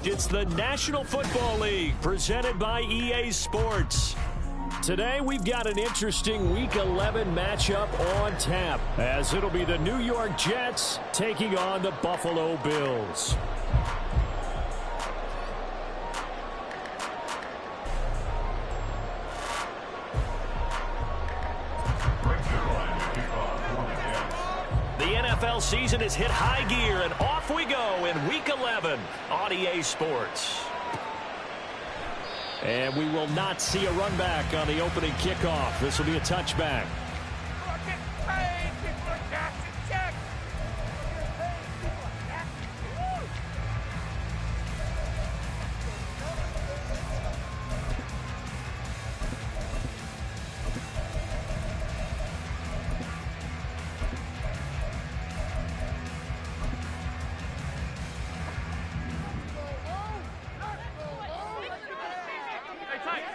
It's the National Football League presented by EA Sports. Today we've got an interesting Week 11 matchup on tap, as it'll be the New York Jets taking on the Buffalo Bills. The NFL season has hit high gear, and off we go in Week 11 on EA Sports. And we will not see a run back on the opening kickoff. This will be a touchback.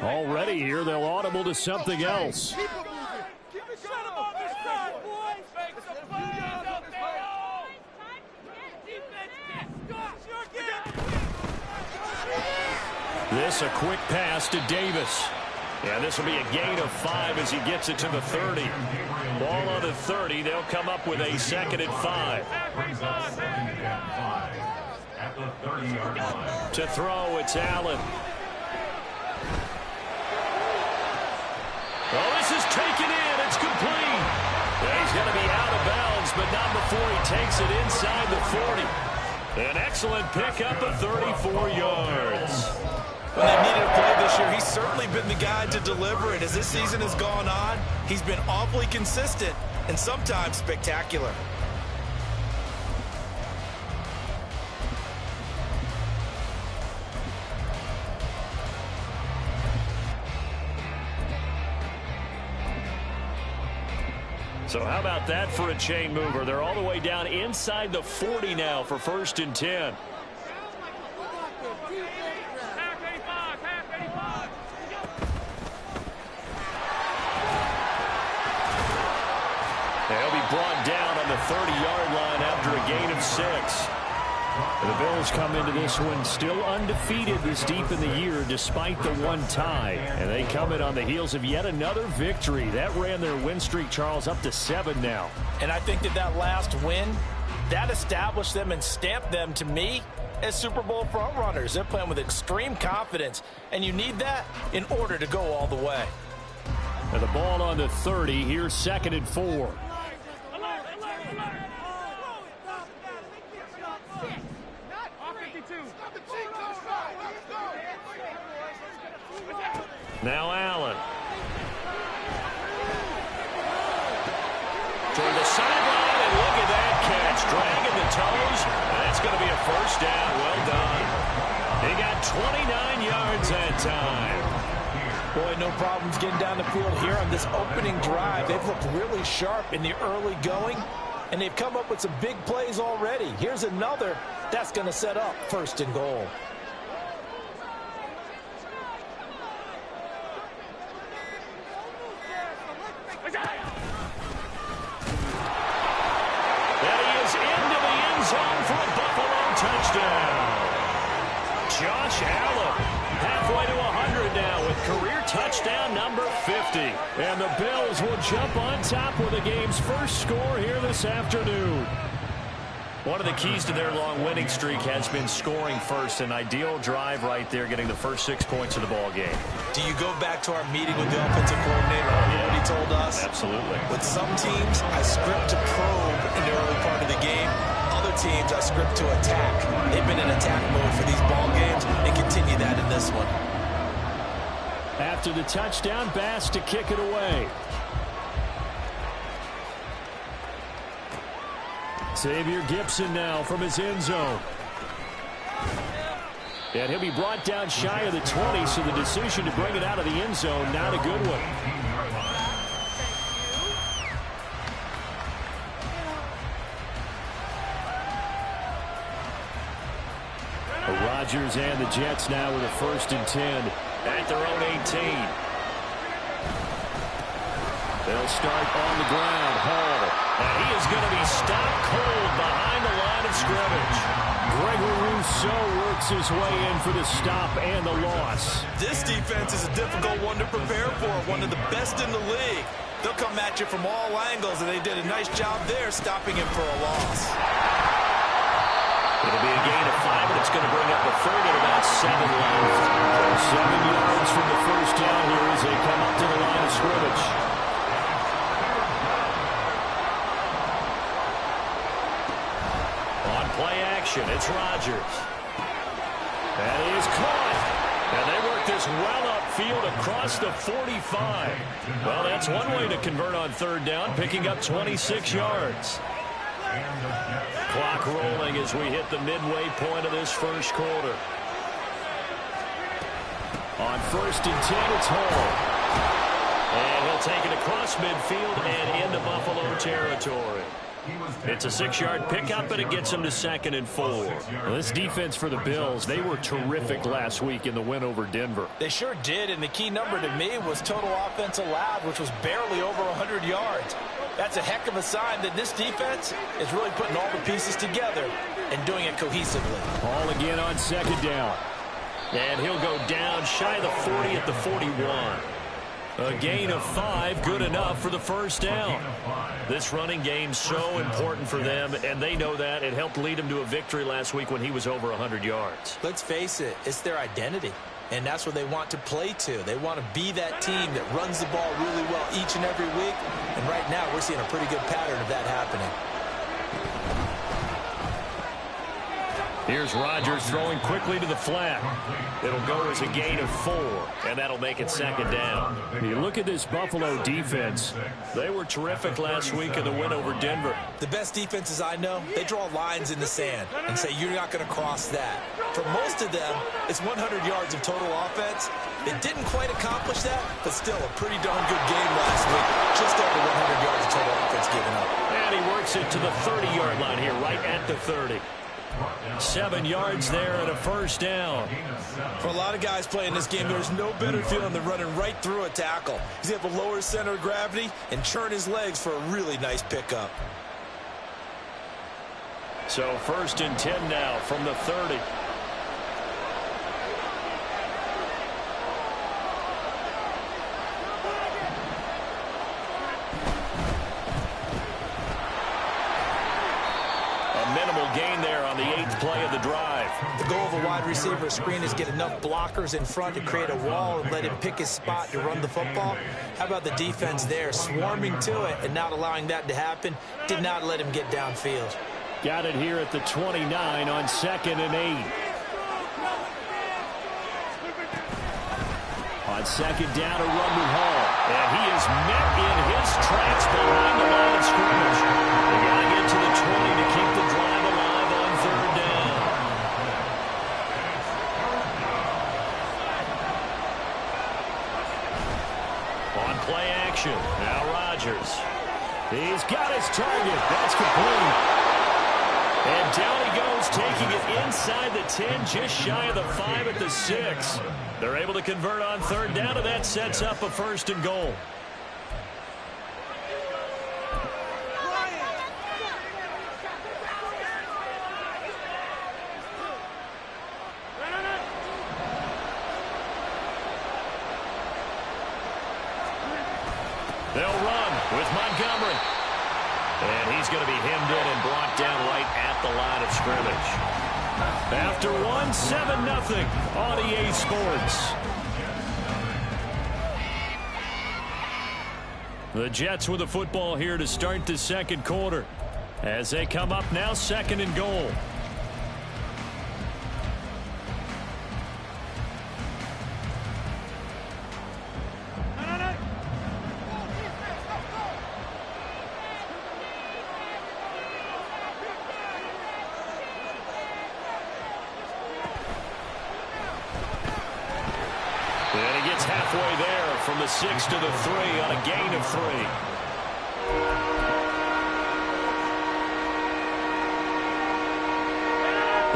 Already here, they'll audible to something else. This a quick pass to Davis. And this will be a gain of 5 as he gets it to the 30. Ball on the 30. They'll come up with a 2nd and 5. To throw, it's Allen. Oh, this is taken in. It's complete. He's going to be out of bounds, but not before he takes it inside the 40. An excellent pickup of 34 yards. When they needed a play this year, he's certainly been the guy to deliver it. As this season has gone on, he's been awfully consistent and sometimes spectacular. So how about that for a chain mover? They're all the way down inside the 40 now for 1st and 10. They'll be brought down on the 30-yard line after a gain of 6. The Bills come into this one still undefeated this deep in the year despite the one tie. And they come in on the heels of yet another victory. That ran their win streak, Charles, up to 7 now. And I think that last win, that established them and stamped them, to me, as Super Bowl frontrunners. They're playing with extreme confidence, and you need that in order to go all the way. And the ball on the 30. Here's 2nd and 4. Now Allen. Toward the sideline, and look at that catch. Dragging the toes. That's going to be a 1st down. Well done. He got 29 yards that time. Boy, no problems getting down the field here on this opening drive. They've looked really sharp in the early going, and they've come up with some big plays already. Here's another that's going to set up 1st and goal. Josh Allen, halfway to 100 now with career touchdown number 50. And the Bills will jump on top with the game's first score here this afternoon. One of the keys to their long winning streak has been scoring first. An ideal drive right there, getting the first 6 points of the ball game. Do you go back to our meeting with the offensive coordinator? What he told us? Absolutely. With some teams, I script to probe in the early part of the game. Other teams, I script to attack. They've been in attack mode for these ball games and continue that in this one. After the touchdown, Bass to kick it away. Xavier Gipson now from his end zone. And he'll be brought down shy of the 20, so the decision to bring it out of the end zone, not a good one. Rodgers and the Jets now with a 1st and 10 at their own 18. They'll start on the ground. Hall. And he is going to be stopped cold behind the line of scrimmage. Gregory so works his way in for the stop and the loss. This defense is a difficult one to prepare for, one of the best in the league. They'll come at you from all angles, and they did a nice job there stopping him for a loss. It'll be a gain of 5, and it's going to bring up a third at about 7 left. 7 yards from the first down here as they come up to the line of scrimmage. On play action, it's Rodgers. And he is caught. And they work this well upfield across the 45. Well, that's one way to convert on third down, picking up 26 yards. Clock rolling as we hit the midway point of this first quarter. On 1st and 10, it's Hall. And he'll take it across midfield and into Buffalo territory. It's a 6-yard pickup, and it gets them to 2nd and 4. Well, this defense for the Bills, they were terrific last week in the win over Denver. They sure did, and the key number to me was total offense allowed, which was barely over 100 yards. That's a heck of a sign that this defense is really putting all the pieces together and doing it cohesively. Ball again on 2nd down. And he'll go down shy of the 40 at the 41. A gain of 5, good enough for the first down. This running game so important for them, and they know that. It helped lead them to a victory last week when he was over 100 yards. Let's face it, it's their identity, and that's what they want to play to. They want to be that team that runs the ball really well each and every week, and right now we're seeing a pretty good pattern of that happening. Here's Rodgers throwing quickly to the flat. It'll go as a gain of 4, and that'll make it 2nd down. You look at this Buffalo defense. They were terrific last week in the win over Denver. The best defenses I know, they draw lines in the sand and say you're not going to cross that. For most of them, it's 100 yards of total offense. They didn't quite accomplish that, but still a pretty darn good game last week. Just over 100 yards of total offense given up. And he works it to the 30-yard line here, right at the 30. 7 yards there and a first down. For a lot of guys playing this game, there's no better feeling than running right through a tackle. He's able to lower his center of gravity and churn his legs for a really nice pickup. So 1st and 10 now from the 30. Minimal gain there on the 8th play of the drive. The goal of a wide receiver screen is get enough blockers in front to create a wall and let him pick his spot to run the football. How about the defense there, swarming to it and not allowing that to happen? Did not let him get downfield. Got it here at the 29 on 2nd and 8. On 2nd down, a run with Hall. And he is met in his tracks behind the line of scrimmage. They got to get to the 20 to keep the drive alive on 3rd down. On play action, now Rodgers. He's got his target. That's complete. And down he goes, taking it inside the 10, just shy of the 5 at the 6. They're able to convert on 3rd down, and that sets up a 1st and goal. They'll run with Montgomery. And he's going to be hemmed in and brought down right at the line of scrimmage. After one, 7-0 on EA Sports. The Jets with the football here to start the 2nd quarter. As they come up now, 2nd and goal. And he gets halfway there from the 6 to the 3 on a gain of 3.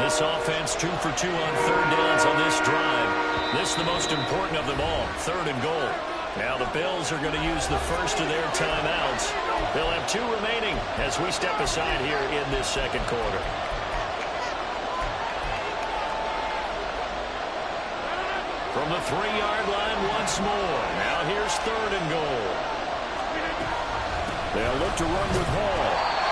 This offense 2 for 2 on 3rd downs on this drive. This is the most important of them all, 3rd and goal. Now the Bills are going to use the first of their timeouts. They'll have 2 remaining as we step aside here in this 2nd quarter. From the 3-yard line once more. Now here's 3rd and goal. They'll look to run with Hall.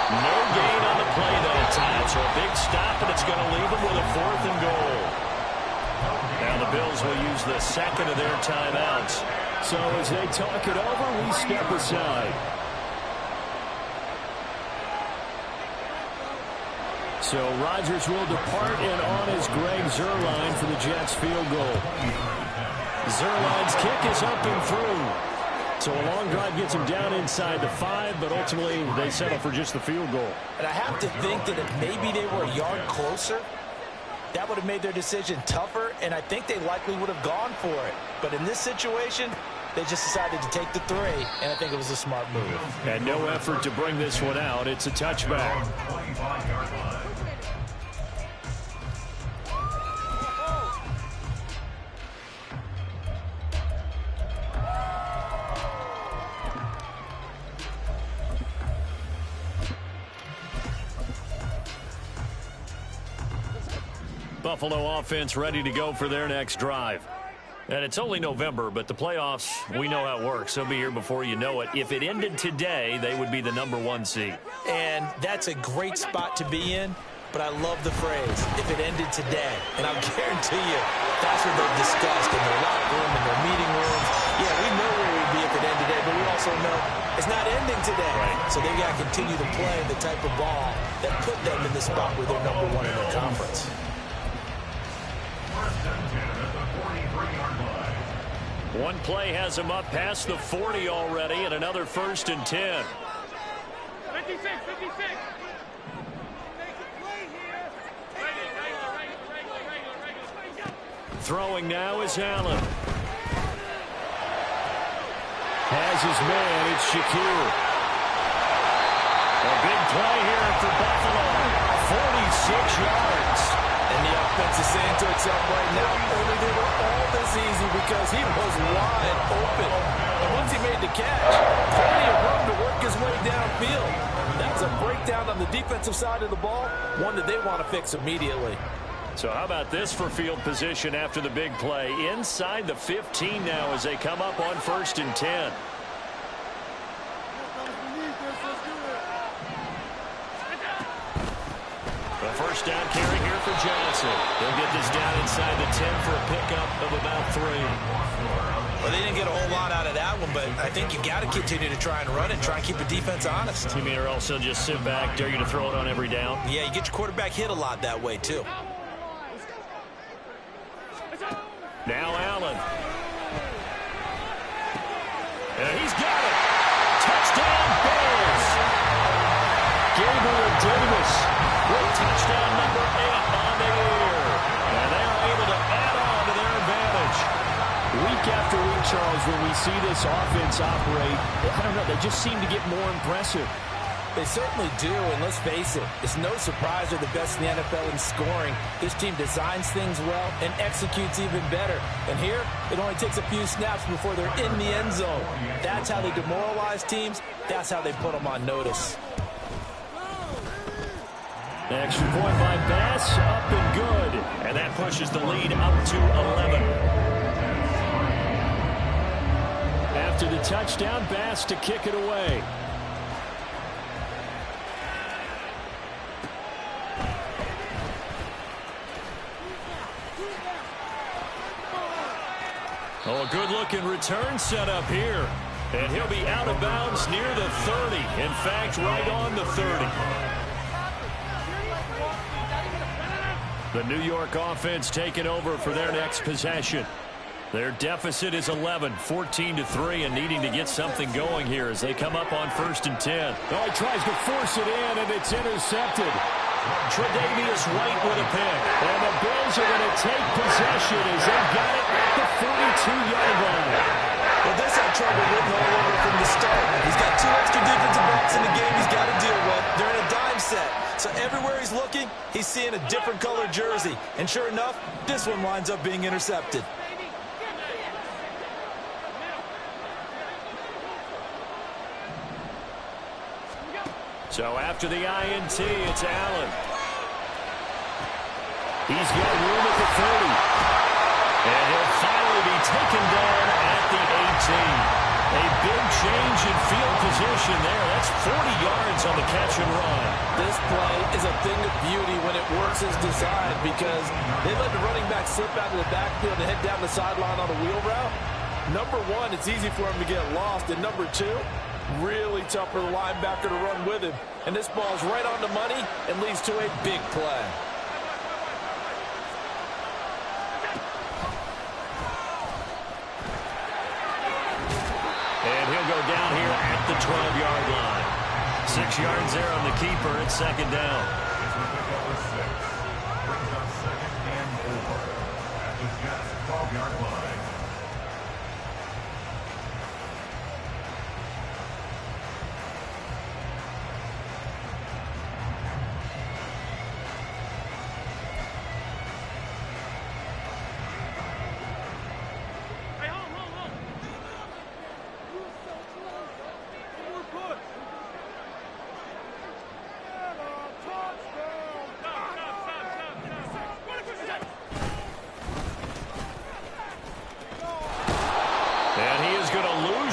No gain on the play that time, so a big stop, and it's going to leave them with a 4th and goal. Now the Bills will use the second of their timeouts. So as they talk it over, we step aside. So Rodgers will depart, and on is Greg Zuerlein for the Jets field goal. Zuerlein's kick is up and through. So a long drive gets him down inside the 5, but ultimately they settle for just the field goal. And I have to think that if maybe they were a yard closer, that would have made their decision tougher, and I think they likely would have gone for it. But in this situation, they just decided to take the 3, and I think it was a smart move. And no effort to bring this one out. It's a touchback. Buffalo offense ready to go for their next drive. And it's only November, but the playoffs, we know how it works. They'll be here before you know it. If it ended today, they would be the #1 seed. And that's a great spot to be in, but I love the phrase, if it ended today. And I'll guarantee you, that's what they've discussed in their locker room, in their meeting rooms. Yeah, we know where we'd be if it ended today, but we also know it's not ending today. Right. So they've got to continue to play the type of ball that put them in the spot where they're #1 in their conference. One play has him up past the 40 already, and another 1st and 10. 56. Throwing now is Allen. Has his man, it's Shakir. A big play here for Buffalo. 46 yards. And the offense is saying to itself right now, only they were all this easy because he was wide open. And once he made the catch, plenty of room to work his way downfield. That's a breakdown on the defensive side of the ball, one that they want to fix immediately. So how about this for field position after the big play? Inside the 15 now as they come up on 1st and 10. A first down carry here for Johnson. They'll get this down inside the 10 for a pickup of about 3. Well, they didn't get a whole lot out of that one, but I think you got to continue to try and run it, try and keep the defense honest. You mean or else they'll just sit back, dare you to throw it on every down? Yeah, you get your quarterback hit a lot that way, too. Now Allen. And he's got it. Touchdown, Bills. Gabriel Davis with touchdown number 8 on the year. And they're able to add on to their advantage. Week after week, Charles, when we see this offense operate, I don't know, they just seem to get more impressive. They certainly do, and let's face it, it's no surprise they're the best in the NFL in scoring. This team designs things well and executes even better. And here, it only takes a few snaps before they're in the end zone. That's how they demoralize teams. That's how they put them on notice. The extra point by Bass, up and good. And that pushes the lead up to 11. After the touchdown, Bass to kick it away. Oh, a good-looking return set up here. And he'll be out of bounds near the 30. In fact, right on the 30. The New York offense taking over for their next possession. Their deficit is 11, 14-3, and needing to get something going here as they come up on 1st and 10. Oh, he tries to force it in, and it's intercepted. Tre'Davious White with a pick. And the Bills are going to take possession as they got it at the 42-yard line. Well, this had trouble written all over from the start. He's got 2 extra defensive backs in the game he's got to deal with. They're in a dime set. So everywhere he's looking, he's seeing a different color jersey. And sure enough, this one winds up being intercepted. So after the INT, it's Allen. He's got room at the 30. And he'll finally be taken down at the 18. A big change in field position there. That's 40 yards on the catch and run. This play is a thing of beauty when it works as designed because they let the running back slip out of the backfield and head down the sideline on a wheel route. Number one, it's easy for him to get lost. And number two, really tough for the linebacker to run with him. And this ball's right on the money and leads to a big play. And he'll go down here at the 12-yard line. 6 yards there on the keeper. It's second down. Brings up second and 4 at the Jets' 12-yard line.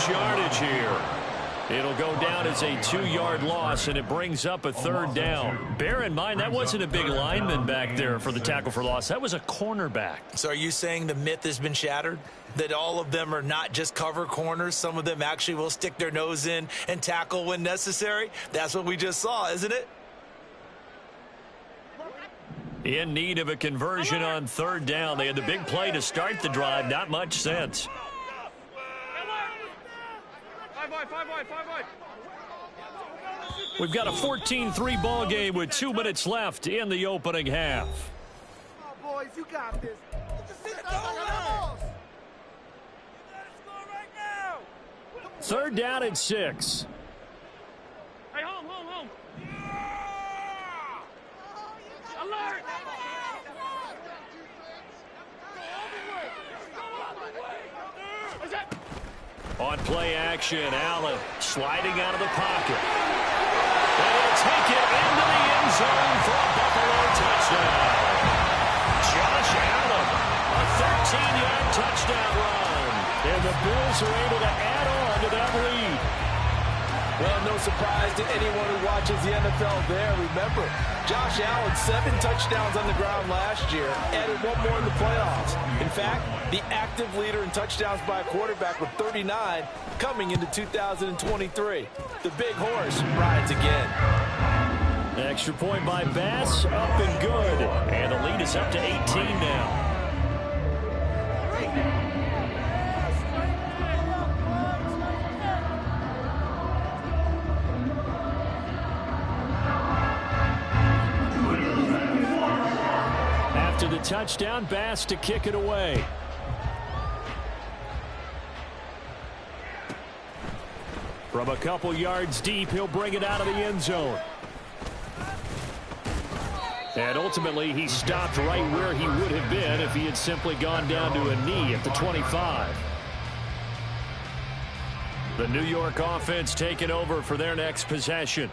Yardage here. It'll go down as a 2-yard loss, and it brings up a third down. Bear in mind, that wasn't a big lineman back there for the tackle for loss. That was a cornerback. So are you saying the myth has been shattered? That all of them are not just cover corners? Some of them actually will stick their nose in and tackle when necessary? That's what we just saw, isn't it? In need of a conversion on third down. They had the big play to start the drive. Not much sense. 5 wide. We've got a 14-3 ball game with 2 minutes left in the opening half. Come on, boys, you got this. Third down and 6. Hey, home. Alert! On play action, Allen sliding out of the pocket. And he'll take it into the end zone for a Buffalo touchdown. Josh Allen, a 13-yard touchdown run. And the Bills are able to add on to that lead. Well, no surprise to anyone who watches the NFL there. Remember, Josh Allen, 7 touchdowns on the ground last year, added 1 more in the playoffs. In fact, the active leader in touchdowns by a quarterback with 39 coming into 2023. The big horse rides again. Extra point by Bass, up and good. And the lead is up to 18 now. After the touchdown, Bass to kick it away. From a couple yards deep, he'll bring it out of the end zone. And ultimately, he stopped right where he would have been if he had simply gone down to a knee at the 25. The New York offense taking over for their next possession.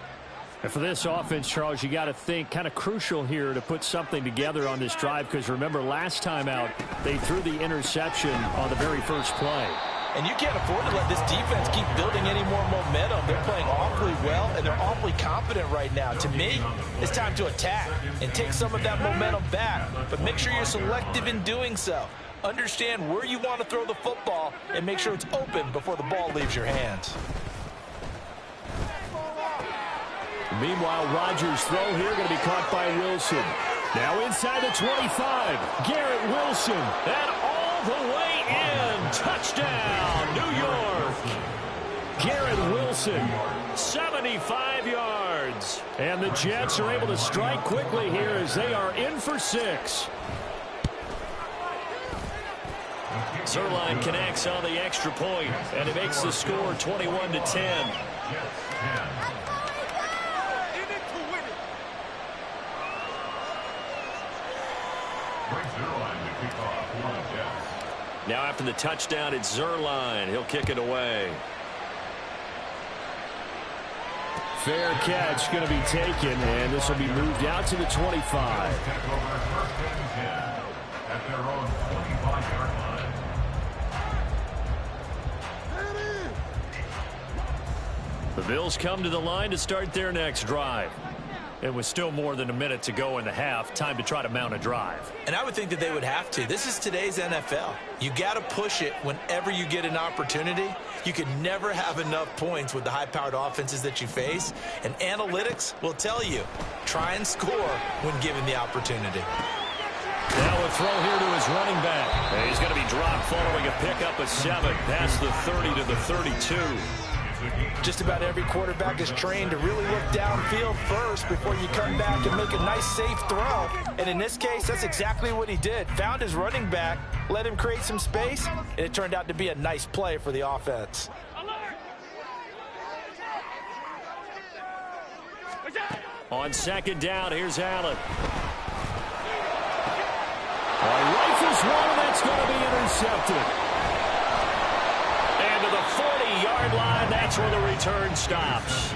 And for this offense, Charles, you got to think kind of crucial here to put something together on this drive because remember last time out they threw the interception on the very first play. And you can't afford to let this defense keep building any more momentum. They're playing awfully well, and they're awfully confident right now. To me, it's time to attack and take some of that momentum back. But make sure you're selective in doing so. Understand where you want to throw the football and make sure it's open before the ball leaves your hands. Meanwhile, Rodgers' throw here going to be caught by Wilson. Now inside the 25, Garrett Wilson, and all the way in. Touchdown, New York. Garrett Wilson, 75 yards. And the Jets are able to strike quickly here as they are in for 6. Zuerlein connects on the extra point, and it makes the score 21-10. Now after the touchdown, it's Zuerlein. He'll kick it away. Fair catch going to be taken, and this will be moved out to the 25. The Bills come to the line to start their next drive. It was still more than a minute to go in the half. Time to try to mount a drive. And I would think that they would have to. This is today's NFL. You got to push it whenever you get an opportunity. You can never have enough points with the high-powered offenses that you face. And analytics will tell you, try and score when given the opportunity. Now a throw here to his running back. And he's going to be dropped following a pickup of 7 past the 30 to the 32. Just about every quarterback is trained to really look downfield first before you come back and make a nice, safe throw. And in this case, that's exactly what he did. Found his running back, let him create some space, and it turned out to be a nice play for the offense. On second down, here's Allen. Rifles one, and that's going to be intercepted. And to the 40-yard line, that's where the return stops.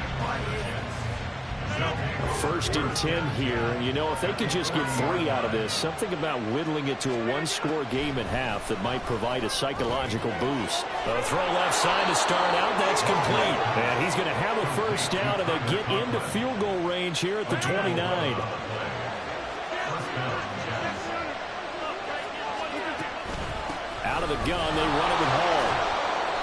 First and 10 here. You know, if they could just get 3 out of this, something about whittling it to a one-score game at half that might provide a psychological boost. A throw left side to start out. That's complete. And he's going to have a first down, and they get into field goal range here at the 29. Out of the gun, they run it with Hall.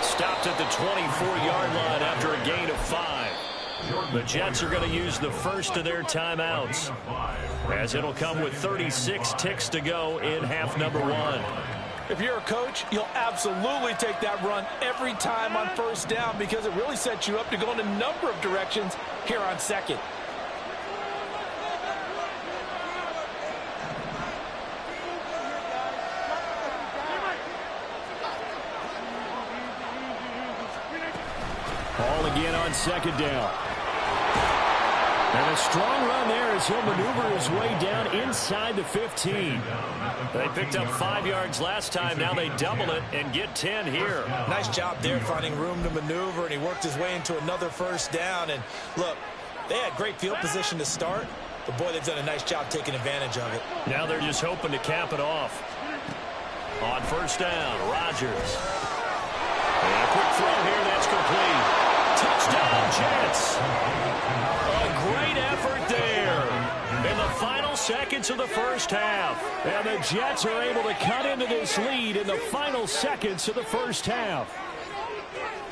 Stopped at the 24-yard line after a gain of 5. The Jets are going to use the first of their timeouts, as it'll come with 36 ticks to go in half number 1. If you're a coach, you'll absolutely take that run every time on first down because it really sets you up to go in a number of directions here on second. Ball again on second down. And a strong run there as he'll maneuver his way down inside the 15. They picked up 5 yards last time. Now they double it and get 10 here. Nice job there finding room to maneuver, and he worked his way into another first down. And look, they had great field position to start, but boy, they've done a nice job taking advantage of it. Now they're just hoping to cap it off. On first down, Rodgers. And a quick throw here, that's complete. Touchdown, Jets. A great effort there in the final seconds of the first half. And the Jets are able to cut into this lead in the final seconds of the first half.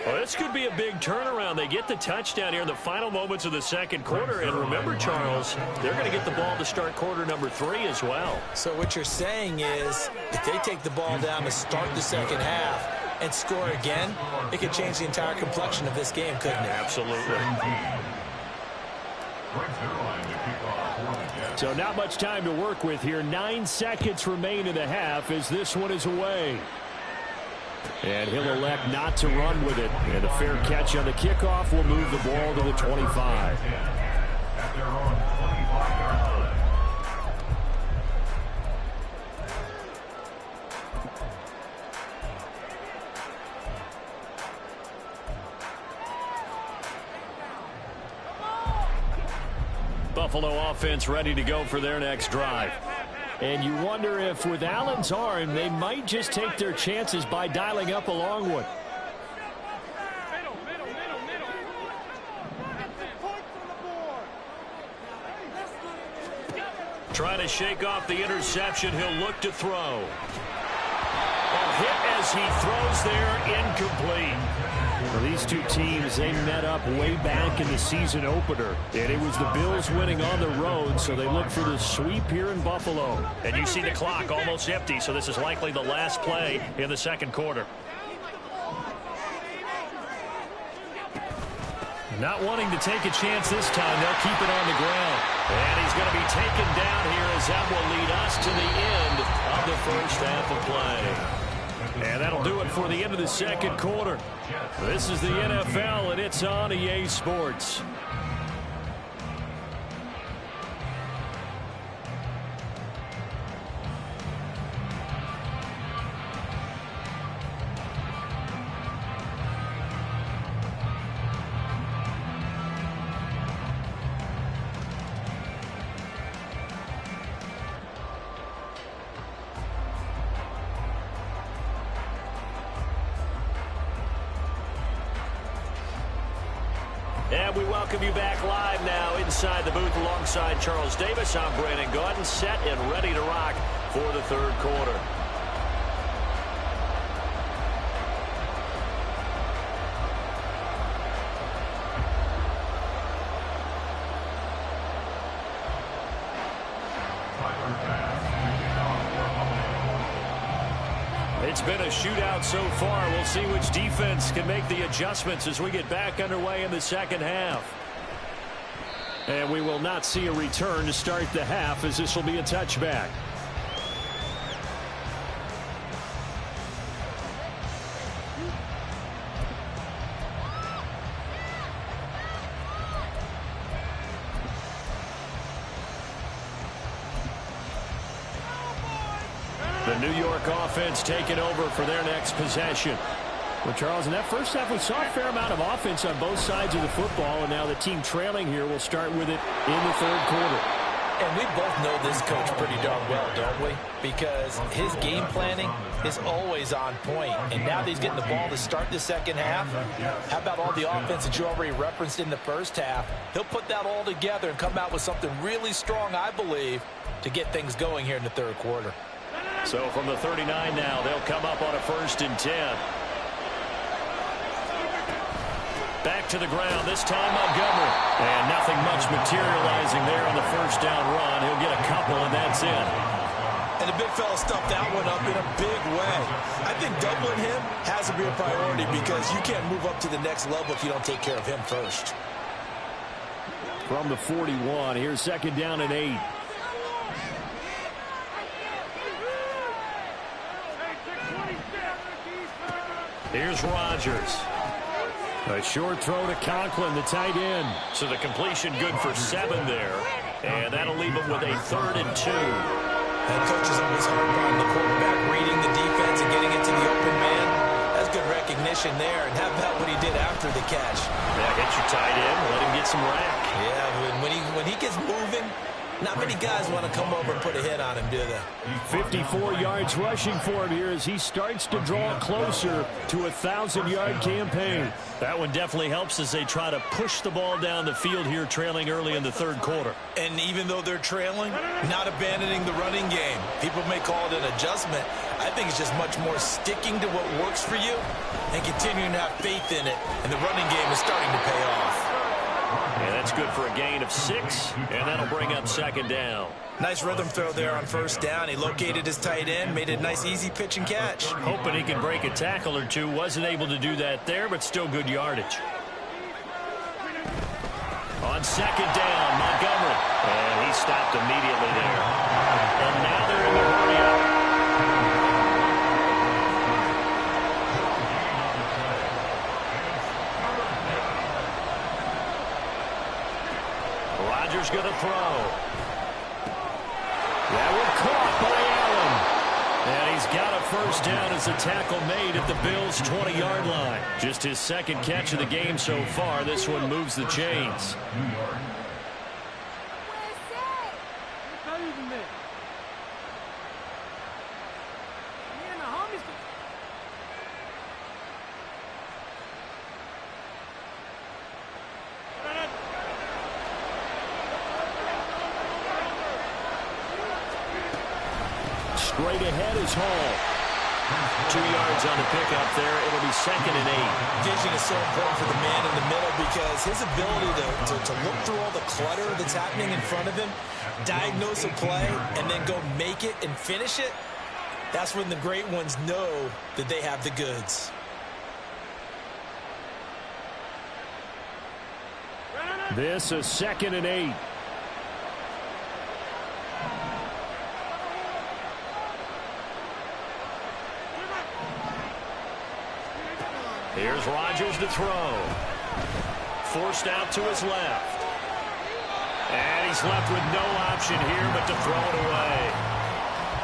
Well, this could be a big turnaround. They get the touchdown here in the final moments of the second quarter. And remember, Charles, they're going to get the ball to start quarter number 3 as well. So what you're saying is if they take the ball down to start the second half and score again, it could change the entire complexion of this game, couldn't it? Absolutely. So not much time to work with here. 9 seconds remain in the half as this one is away. And he'll elect not to run with it. And a fair catch on the kickoff will move the ball to the 25. At their own 25-yard line. Buffalo offense ready to go for their next drive. And you wonder if with Allen's arm, they might just take their chances by dialing up a long one. Trying to shake off the interception. He'll look to throw. A hit as he throws there, incomplete. Well, these two teams, they met up way back in the season opener. And it was the Bills winning on the road, so they look for the sweep here in Buffalo. And you see the clock almost empty, so this is likely the last play in the second quarter. Not wanting to take a chance this time, they'll keep it on the ground. And he's going to be taken down here as that will lead us to the end of the first half of play. And that'll do it for the end of the second quarter. This is the NFL, and it's on EA Sports. And we welcome you back live now inside the booth alongside Charles Davis. I'm Brandon Gaudin, set and ready to rock for the third quarter. It's been a shootout so far. We'll see which defense can make the adjustments as we get back underway in the second half. And we will not see a return to start the half, as this will be a touchback. The New York offense taking over for their next possession. Well, Charles, in that first half, we saw a fair amount of offense on both sides of the football, and now the team trailing here will start with it in the third quarter. And we both know this coach pretty darn well, don't we? Because his game planning is always on point. And now that he's getting the ball to start the second half, how about all the offense that you already referenced in the first half? He'll put that all together and come out with something really strong, I believe, to get things going here in the third quarter. So from the 39 now, they'll come up on a 1st and 10. Back to the ground, this time Montgomery. And nothing much materializing there on the first down run. He'll get a couple, and that's it. And the big fella stuffed that one up in a big way. I think doubling him has to be a priority because you can't move up to the next level if you don't take care of him first. From the 41, here's 2nd down and 8. Here's Rodgers. A short throw to Conklin, the tight end. So the completion good for 7 there. And that'll leave him with a 3rd and 2. That coach is always hard on the quarterback, reading the defense and getting it to the open man. That's good recognition there. And how about what he did after the catch? Yeah, hit your tight end, let him get some rack. Yeah, when he gets moving, not many guys want to come over and put a hit on him, do they? 54 yards rushing for him here as he starts to draw closer to a 1,000-yard campaign. That one definitely helps as they try to push the ball down the field here, trailing early in the third quarter. And even though they're trailing, not abandoning the running game. People may call it an adjustment. I think it's just much more sticking to what works for you and continuing to have faith in it. And the running game is starting to pay off. And that's good for a gain of 6, and that'll bring up 2nd down. Nice rhythm throw there on 1st down. He located his tight end, made a nice easy pitch and catch. Hoping he could break a tackle or two. Wasn't able to do that there, but still good yardage. On 2nd down, Montgomery. And he stopped immediately there. And now they're in the hurry-up. Rodgers going to throw. That one caught by Allen. And he's got a 1st down as a tackle made at the Bills' 20-yard line. Just his 2nd catch of the game so far. This one moves the chains. Straight ahead is Hall. 2 yards on the pickup there. It'll be 2nd and 8. Vision is so important for the man in the middle because his ability to look through all the clutter that's happening in front of him, diagnose a play, and then go make it and finish it, that's when the great ones know that they have the goods. This is 2nd and 8. Here's Rodgers to throw. Forced out to his left. And he's left with no option here but to throw it away.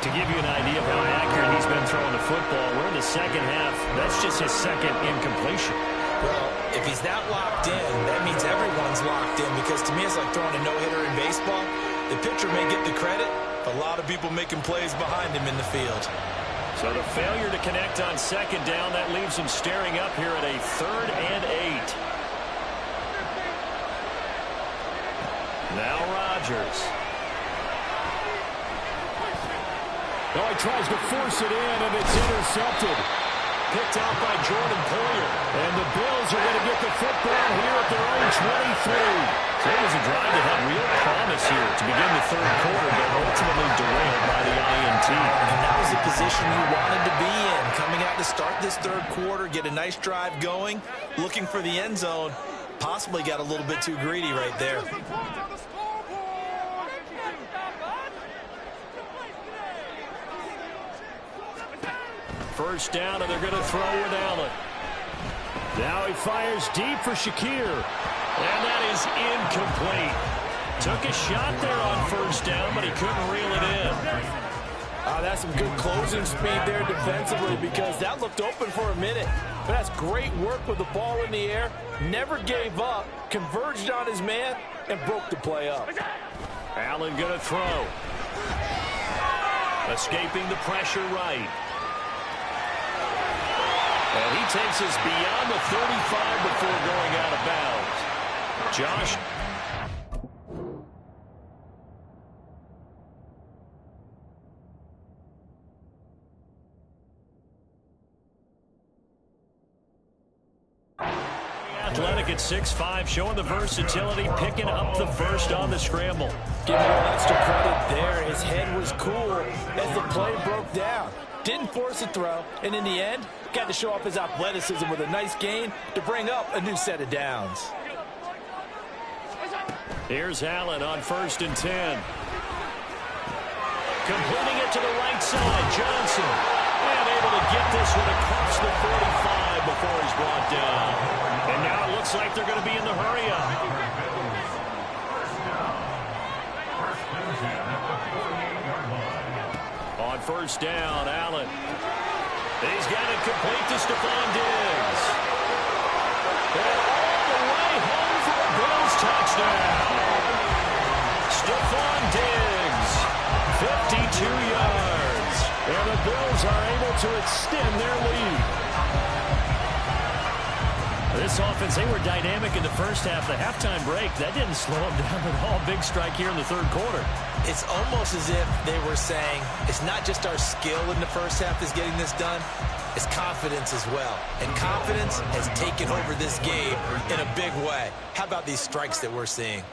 To give you an idea of how accurate he's been throwing the football, we're in the second half. That's just his 2nd incompletion. Well, if he's that locked in, that means everyone's locked in because to me it's like throwing a no-hitter in baseball. The pitcher may get the credit, but a lot of people making plays behind him in the field. So the failure to connect on 2nd down, that leaves him staring up here at a 3rd and 8. Now Rodgers. Oh, he tries to force it in, and it's intercepted. Picked out by Jordan Poyer. And the Bills are going to get the football here at their own 23. So it was a drive that had real promise here to begin the third quarter, but ultimately derailed by the INT. And that was the position you wanted to be in. Coming out to start this third quarter, get a nice drive going, looking for the end zone. Possibly got a little bit too greedy right there. First down, and they're going to throw with Allen. Now he fires deep for Shakir. And that is incomplete. Took a shot there on first down, but he couldn't reel it in. That's some good closing speed there defensively, because that looked open for a minute. But that's great work with the ball in the air. Never gave up, converged on his man, and broke the play up. Allen going to throw. Escaping the pressure right. And he takes us beyond the 35 before going out of bounds. Josh. Athletic at 6'5", showing the versatility, picking up the first on the scramble. Give him a little extra credit there. His head was cool as the play broke down. Didn't force a throw, and in the end, got to show off his athleticism with a nice gain to bring up a new set of downs. Here's Allen on 1st and 10. Completing it to the right side, Johnson. And able to get this one across the 45 before he's brought down. And now it looks like they're going to be in the hurry-up. On 1st down, Allen. He's got it complete to Stephon Diggs. And all the way home for a Bills touchdown. Stephon Diggs, 52 yards. And the Bills are able to extend their lead. This offense, they were dynamic in the first half. The halftime break, that didn't slow them down at all. Big strike here in the third quarter. It's almost as if they were saying, it's not just our skill in the first half that's getting this done, it's confidence as well. And confidence has taken over this game in a big way. How about these strikes that we're seeing?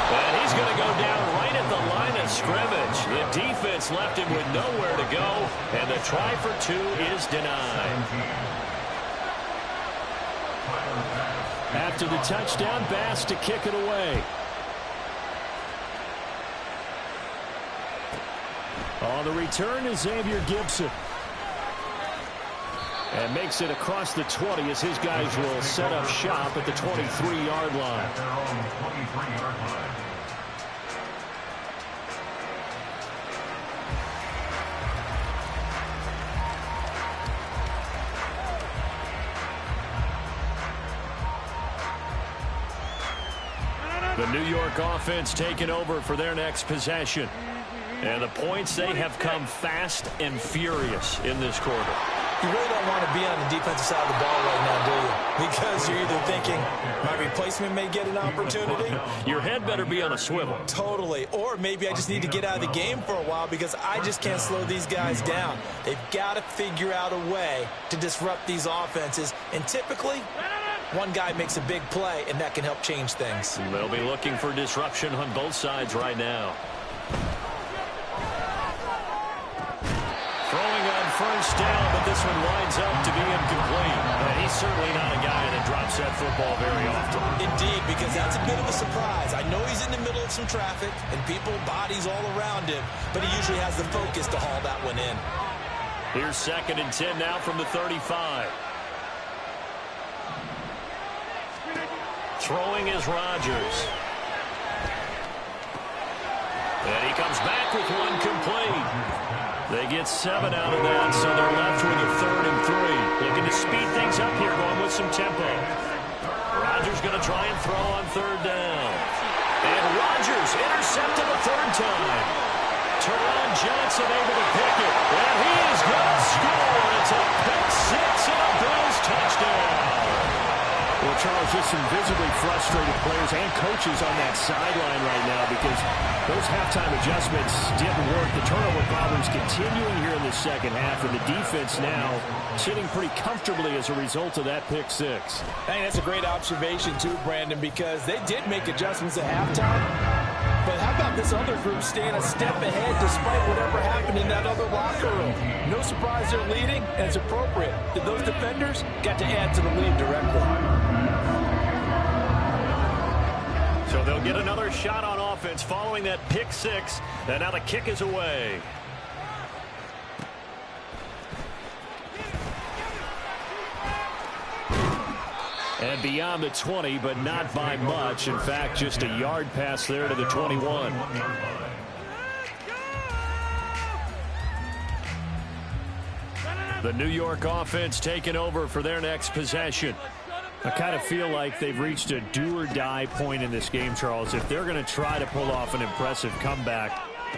And he's going to go down right at the line of scrimmage. The defense left him with nowhere to go, and the try for two is denied. After the touchdown, Bass to kick it away. On the return is Xavier Gibson. And makes it across the 20 as his guys will set up shop at the 23-yard line. The New York offense taking over for their next possession. And the points, they have come fast and furious in this quarter. You really don't want to be on the defensive side of the ball right now, do you? Because you're either thinking, my replacement may get an opportunity. Your head better be on a swivel. Totally. Or maybe I just need to get out of the game for a while because I just can't slow these guys down. They've got to figure out a way to disrupt these offenses. And typically, one guy makes a big play, and that can help change things. They'll be looking for disruption on both sides right now. Throwing on first down, but this one winds up to be incomplete. He's certainly not a guy that drops that football very often. Indeed, because that's a bit of a surprise. I know he's in the middle of some traffic and people, bodies all around him, but he usually has the focus to haul that one in. Here's 2nd and 10 now from the 35. Throwing is Rodgers. And he comes back with one complete. They get 7 out of that, so they're left with a 3rd and 3. Looking to speed things up here, going with some tempo. Rodgers going to try and throw on 3rd down. And Rodgers intercepted the 3rd time. Teron Johnson able to pick it. And he is going to score. It's a pick six and a Bills touchdown. Charles, just some visibly frustrated players and coaches on that sideline right now because those halftime adjustments didn't work. The turnover problems continuing here in the second half, and the defense now sitting pretty comfortably as a result of that pick six. Hey, that's a great observation too, Brandon, because they did make adjustments at halftime. But how about this other group staying a step ahead despite whatever happened in that other locker room? No surprise they're leading, and it's appropriate that those defenders got to add to the lead directly. So they'll get another shot on offense following that pick six, and now the kick is away. And beyond the 20, but not by much. In fact, just a yard pass there to the 21. The New York offense taking over for their next possession. I kind of feel like they've reached a do-or-die point in this game, Charles. If they're going to try to pull off an impressive comeback,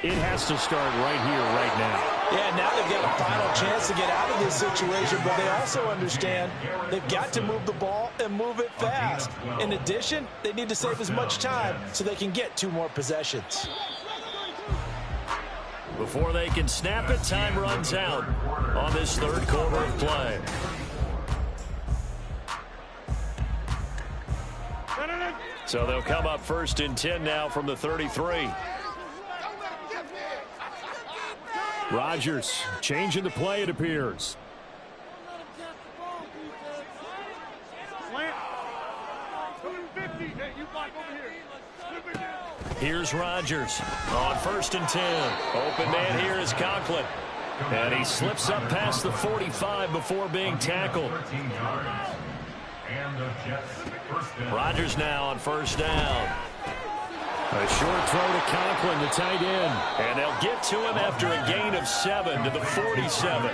it has to start right here, right now. Yeah, now they've got a final chance to get out of this situation, but they also understand they've got to move the ball and move it fast. In addition, they need to save as much time so they can get 2 more possessions. Before they can snap it, time runs out on this third quarter of play. So they'll come up 1st and 10 now from the 33. Rodgers changing the play, it appears. Here's Rodgers on 1st and 10. Open man here is Conklin. And he slips up past the 45 before being tackled. Rodgers now on 1st down. A short throw to Conklin, the tight end. And they'll get to him after a gain of 7 to the 47.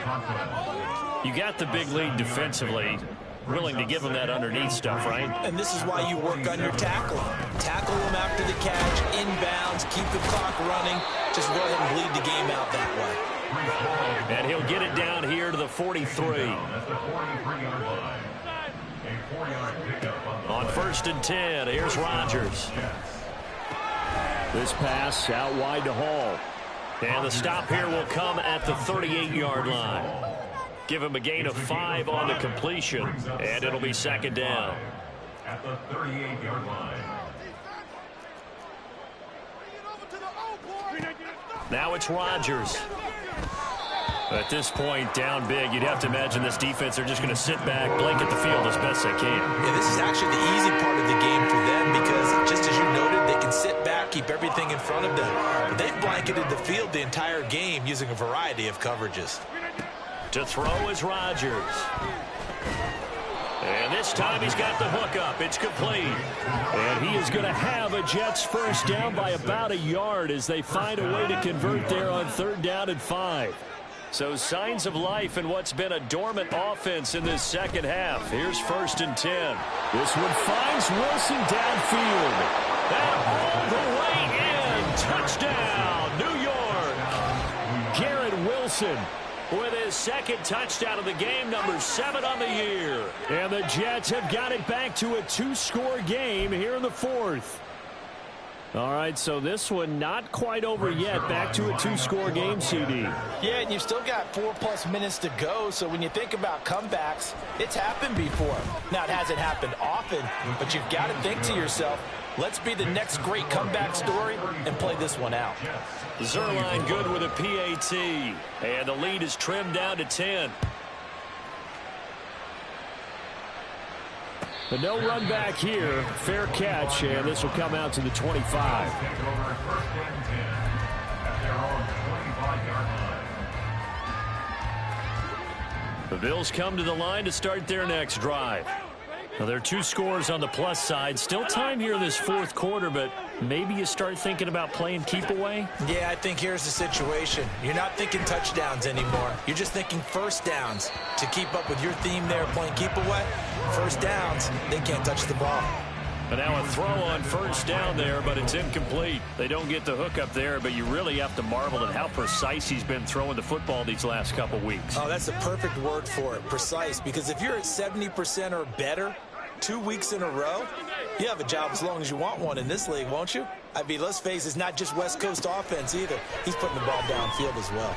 You got the big lead defensively. Willing to give him that underneath stuff, right? And this is why you work on your tackling. Tackle him after the catch, inbounds, keep the clock running. Just go ahead and bleed the game out that way. And he'll get it down here to the 43. On 1st and 10, here's Rodgers. This pass out wide to Hall. And the stop here will come at the 38-yard line. Give him a gain of 5 on the completion, and it'll be 2nd down. At the 38-yard line. Now it's Rodgers. At this point, down big, you'd have to imagine this defense, they're just going to sit back, blanket the field as best they can. Yeah, this is actually the easy part of the game for them because, just as you noted, they can sit back, keep everything in front of them. But they've blanketed the field the entire game using a variety of coverages. To throw is Rodgers. And this time he's got the hook up. It's complete. And he is going to have a Jets first down by about a yard as they find a way to convert there on 3rd down and 5. So signs of life in what's been a dormant offense in this second half. Here's 1st and 10. This one finds Wilson downfield. And all the way in. Touchdown, New York. Garrett Wilson with his 2nd touchdown of the game, number 7 on the year. And the Jets have got it back to a 2-score game here in the 4th. All right, so this one not quite over yet. Back to a 2-score game, CD. Yeah, and you've still got 4+ minutes to go, so when you think about comebacks, it's happened before. Now, it hasn't happened often, but you've got to think to yourself, let's be the next great comeback story and play this one out. Zuerlein good with a PAT, and the lead is trimmed down to 10. But no run back here. Fair catch, and this will come out to the 25. The Bills come to the line to start their next drive. Now, there are 2 scores on the plus side. Still time here in this 4th quarter, but maybe you start thinking about playing keep away? Yeah, I think here's the situation. You're not thinking touchdowns anymore. You're just thinking 1st downs. To keep up with your theme there, playing keep away, 1st downs, they can't touch the ball. And now a throw on 1st down there, but it's incomplete. They don't get the hook up there, but you really have to marvel at how precise he's been throwing the football these last couple weeks. Oh, that's the perfect word for it, precise, because if you're at 70% or better, 2 weeks in a row? You have a job as long as you want one in this league, won't you? I mean, let's face it, it's not just West Coast offense either. He's putting the ball downfield as well.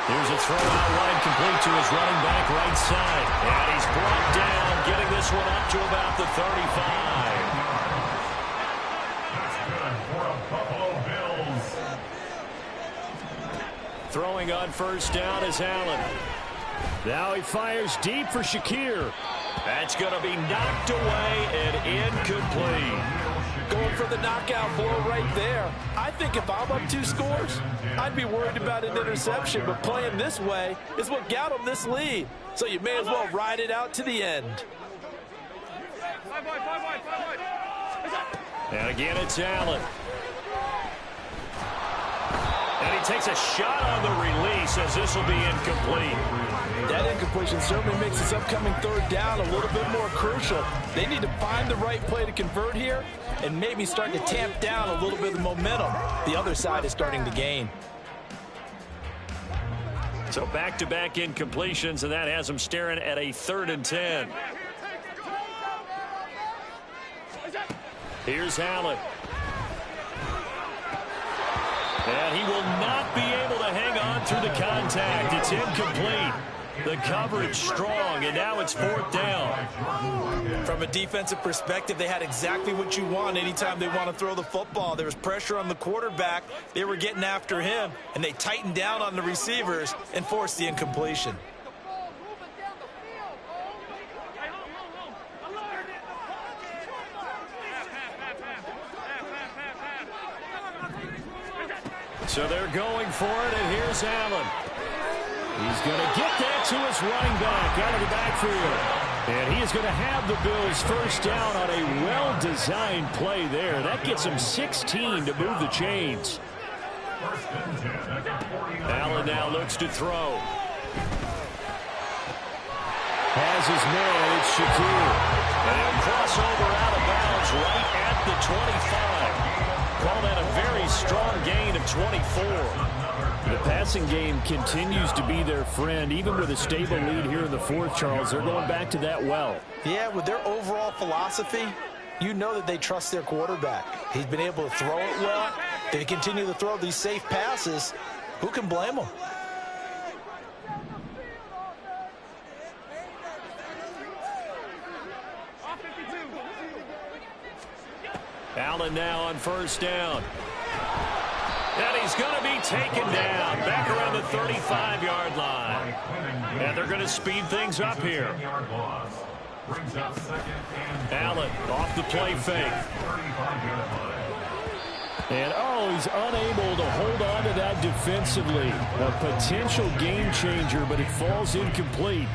Here's a throw out wide, complete to his running back right side. And he's brought down, getting this one up to about the 35. That's good for the Buffalo Bills. Throwing on first down is Allen. Now he fires deep for Shakir. That's going to be knocked away and incomplete. Going for the knockout blow right there. I think if I'm up 2 scores, I'd be worried about an interception, but playing this way is what got him this lead. So you may as well ride it out to the end. And again, it's Allen. And he takes a shot on the release as this will be incomplete. That incompletion certainly makes this upcoming 3rd down a little bit more crucial. They need to find the right play to convert here and maybe start to tamp down a little bit of momentum. The other side is starting to gain. So back-to-back incompletions, and that has them staring at a 3rd and 10. Here's Allen. And he will not be able to hang on through the contact. It's incomplete. The coverage strong, and now it's 4th down. From a defensive perspective, they had exactly what you want anytime they want to throw the football. There was pressure on the quarterback. They were getting after him, and they tightened down on the receivers and forced the incompletion. So they're going for it, and here's Allen. He's going to get that to his running back out of the backfield. And he is going to have the Bills first down on a well-designed play there. That gets him 16 to move the chains. Allen now looks to throw. Has his man, it's Shakir. And crossover out of bounds right at the 25. Call that a very strong gain of 24. The passing game continues to be their friend, even with a stable lead here in the 4th, Charles. They're going back to that well. Yeah, with their overall philosophy, you know that they trust their quarterback. He's been able to throw it well. They continue to throw these safe passes. Who can blame them? Allen now on first down. And he's going to be taken down back around the 35-yard line. And they're going to speed things up here. Allen off the play fake. And, he's unable to hold on to that defensively. A potential game changer, but it falls incomplete.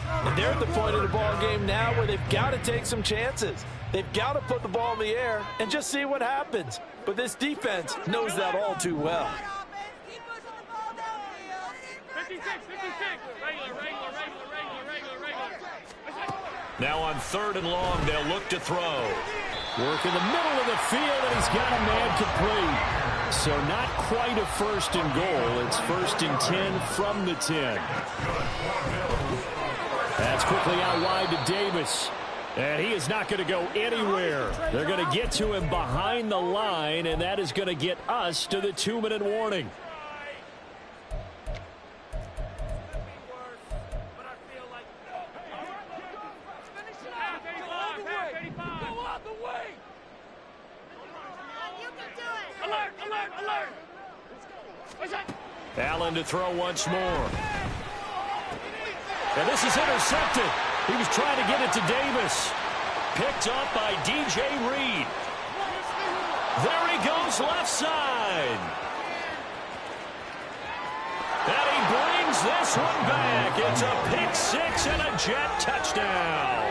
And they're at the point of the ball game now where they've got to take some chances. They've got to put the ball in the air and just see what happens. But this defense knows that all too well. 56. Regular. Now on 3rd and long, they'll look to throw. Work in the middle of the field, and he's got a man complete. So not quite a 1st and goal. It's 1st and 10 from the 10. That's quickly out wide to Davis. And he is not going to go anywhere. They're going to get to him behind the line, and that is going to get us to the 2-minute warning. Alert! Allen to throw once more. And this is intercepted. He was trying to get it to Davis. Picked up by DJ Reed. There he goes left side. And he brings this one back. It's a pick-6 and a Jet touchdown.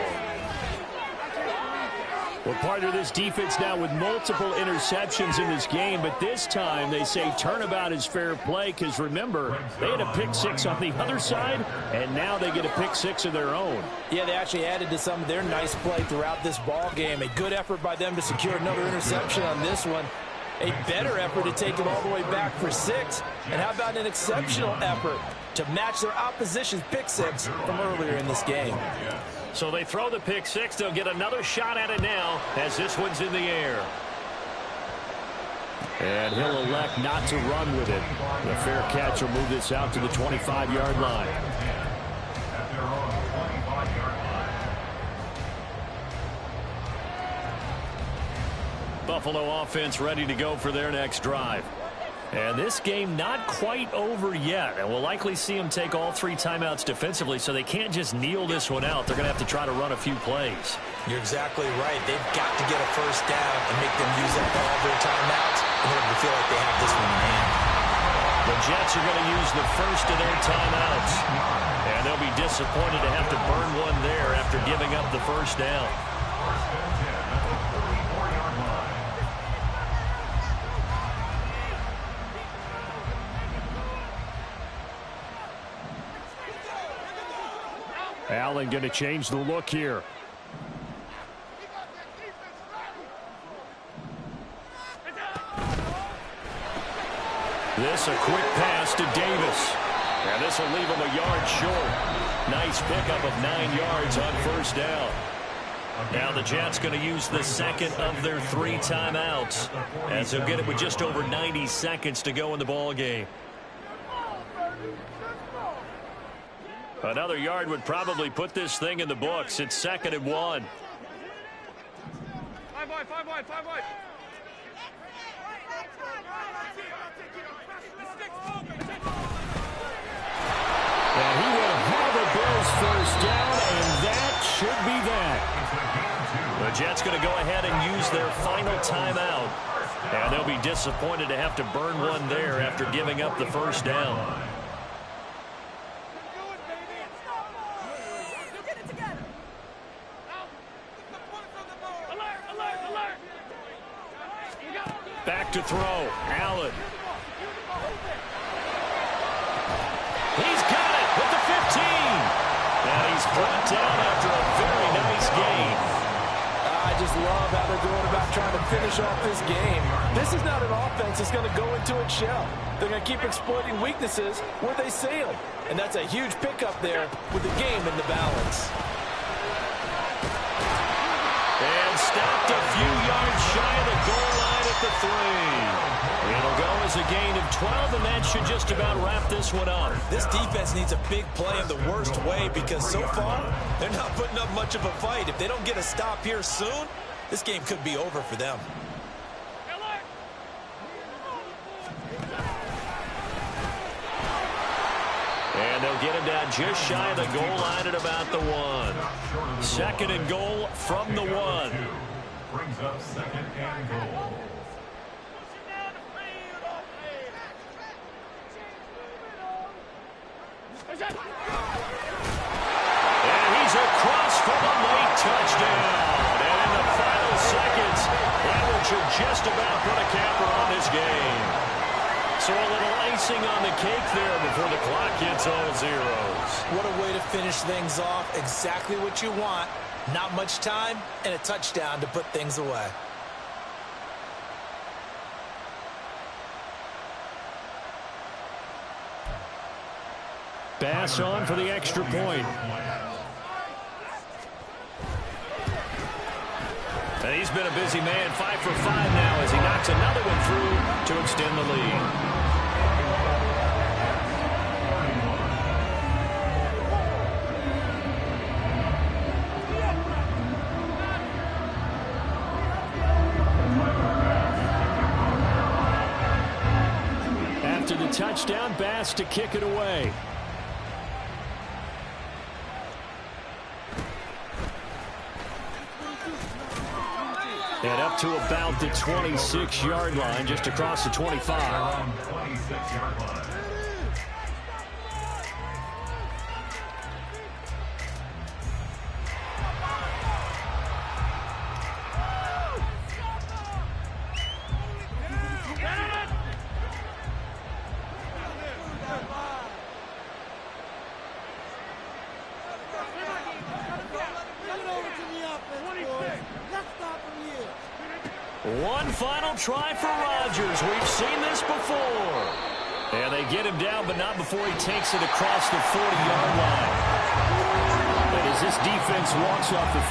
Well, part of this defense now with multiple interceptions in this game, but this time they say turnabout is fair play because, remember, they had a pick-6 on the other side, and now they get a pick-6 of their own. Yeah, they actually added to some of their nice play throughout this ball game. A good effort by them to secure another interception on this one. A better effort to take it all the way back for 6. And how about an exceptional effort to match their opposition's pick-6 from earlier in this game? So they throw the pick six. They'll get another shot at it now as this one's in the air. And he'll elect not to run with it. The fair catch will move this out to the 25-yard line. At their own 25-yard line. Buffalo offense ready to go for their next drive. And this game not quite over yet. And we'll likely see them take all 3 timeouts defensively, so they can't just kneel this one out. They're going to have to try to run a few plays. You're exactly right. They've got to get a first down and make them use up all their timeouts in order to feel like they have this one in hand. The Jets are going to use the first of their timeouts. And they'll be disappointed to have to burn one there after giving up the first down. First and 10 at the 34-yard line. Allen going to change the look here. This a quick pass to Davis. And this will leave him a yard short. Nice pickup of 9 yards on first down. Now the Jets going to use the second of their 3 timeouts, as they'll get it with just over 90 seconds to go in the ball game. Another yard would probably put this thing in the books. It's 2nd and 1. 5 wide, 5 wide, 5 wide. And he will have a Bills first down, and that should be that. The Jets going to go ahead and use their final timeout. And they'll be disappointed to have to burn one there after giving up the first down. Back to throw. Allen. He's got it with the 15. And he's brought down after a very nice gain. I just love how they're going about trying to finish off this game. This is not an offense that's going to go into its shell. They're going to keep exploiting weaknesses where they see them. And that's a huge pickup there with the game in the balance. And stopped a few yards shy of the goal line at the 3. It'll go as a gain of 12, and that should just about wrap this one up. This defense needs a big play in the worst way because so far, they're not putting up much of a fight. If they don't get a stop here soon, this game could be over for them. And they'll get him down just shy of the goal line at about the 1. 2nd and goal from the 1. Brings up 2nd and goal. And he's across for the late touchdown. And in the final seconds, that one should just about put a capper on this game. So a little icing on the cake there before the clock hits all zeros. What a way to finish things off. Exactly what you want. Not much time and a touchdown to put things away. Bass on for the extra point. And he's been a busy man, 5 for 5 now as he knocks another one through to extend the lead. After the touchdown, Bass to kick it away. And up to about the 26-yard line, just across the 25. 26-yard line. One final try for Rodgers. We've seen this before. And they get him down, but not before he takes it across the 40-yard line. It is as this defense walks off the field.